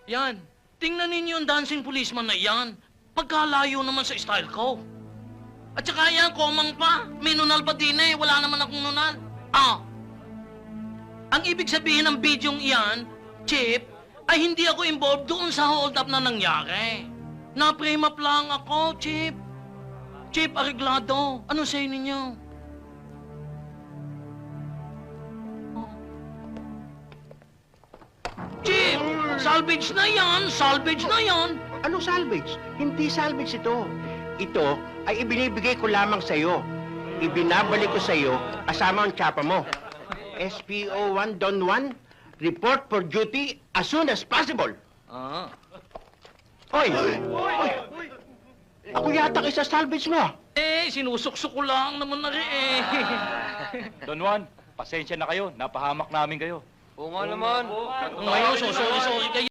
Yan. Tingnan ninyo yung dancing policeman na yan. Pagkalayo naman sa style ko. At saka yan, komang pa. May nunal pa din eh. Wala naman akong nunal. Ang ibig sabihin ng bidyong iyan, Chip, ay hindi ako involved doon sa hold-up na nangyari. Na-frame up lang ako, Chip. Chip Areglado. Ano say ninyo? Chip! Salvage na yan! Salvage na yan! Ano salvage? Hindi salvage ito. Ito ay ibinibigay ko lamang sa'yo. Ibinabalik ko sa'yo kasama ang tsapa mo. SPO 1 Don 1, report for duty as soon as possible. Hoy! Ako yata isa salvage mo. Sinusuksok ko lang naman na rin eh. Don Juan, pasensya na kayo. Napahamak namin kayo. Oo nga naman. Ngayon, sorry kayo.